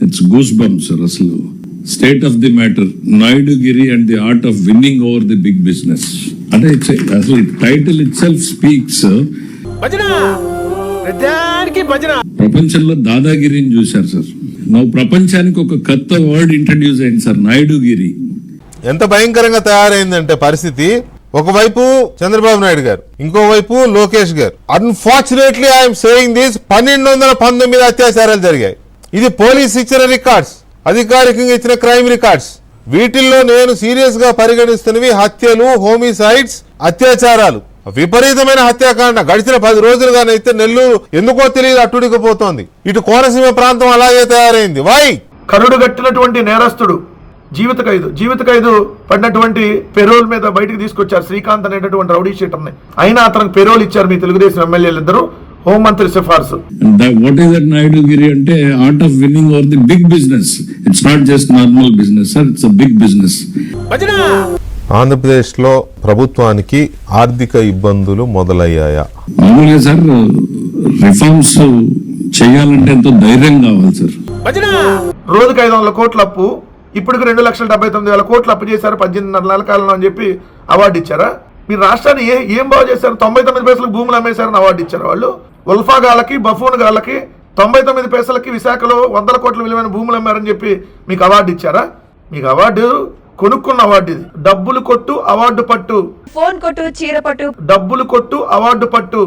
It's goose bumps sir. అసలు state of the matter, నాయుడుగిరి and the art of winning over the big business అంటే అసలు title it self speaks. ప్రపంచంలో దాదాగిరిని చూశారు sir. నువ్వు ప్రపంచానికి ఒక కొత్త వర్డ్ ఇంట్రడ్యూస్ అయింది సార్, నాయుడుగిరి. ఎంత భయంకరంగా తయారైందంటే పరిస్థితి, ఒకవైపు చంద్రబాబు నాయుడు గారు, ఇంకోవైపు లోకేష్ గారు. అన్ఫార్చునేట్లీ ఐఎమ్ సేయింగ్ దిస్, 1219 అత్యాచారాలు జరిగాయి. ఇది పోలీస్ ఇచ్చిన రికార్డ్స్, అధికారికంగా ఇచ్చిన క్రైమ్ రికార్డ్స్. వీటిల్లో నేను సీరియస్ గా పరిగణిస్తున్నవి హత్యలు, హోమిసైడ్స్, అత్యాచారాలు, విపరీతమైన హత్యాకాండ. గడిచిన 10 రోజులుగానైతే నెల్లూరు ఎందుకో తెలియదు అట్టుడికిపోతోంది. ఇటు కోనసీమ ప్రాంతం అలాగే తయారైంది. వై? కరుడు గట్టినటువంటి నేరస్తుడు జీవిత ఖైదు పడినటువంటి పెరోల్ మీద బయటకు తీసుకొచ్చారు శ్రీకాంత్ అనేటటువంటి రౌడీ షీటర్ని. అయినా అతనికి పెరోల్ ఇచ్చారు మీ తెలుగుదేశం ఎమ్మెల్యేలు ఇద్దరు, హోంమంత్రి సిఫార్సు. వాట్ ఈస్ దట్ నాయుడుగిరి అంటే art of winning over the big business. It's not just normal business sir, it's a big business. Andhra Pradesh లో ప్రభుత్వానికి ఆర్థిక ఇబ్బందులు మొదలయ్యాయా? మామూలుగా సార్ రిఫార్మ్స్ చేయాలంటే ఎంతో ధైర్యం కావాలి సార్. రోజుకు 500 కోట్ల అప్పు, ఇప్పటికి 2,79,000 కోట్లు అప్పు చేశారు 18 నెలల కాలంలో అని చెప్పి అవార్డు ఇచ్చారా? మీరు రాష్ట్రాన్ని ఏం బాగు చేశారు? 99 పైసలకు భూములు అమ్మేశారని అవార్డు ఇచ్చారు వాళ్ళు. ఉల్ఫా గాళ్ళకి, బఫూన్ గాళ్ళకి 99 పైసలకి విశాఖలో 100 కోట్ల విలువైన భూములు అమ్మారని చెప్పి మీకు అవార్డు ఇచ్చారా? మీకు అవార్డు కొనుక్కున్న అవార్డు ఇది. డబ్బులు కొట్టు అవార్డు పట్టు, ఫోన్ కొట్టు చీర పట్టు, డబ్బులు కొట్టు అవార్డు పట్టు.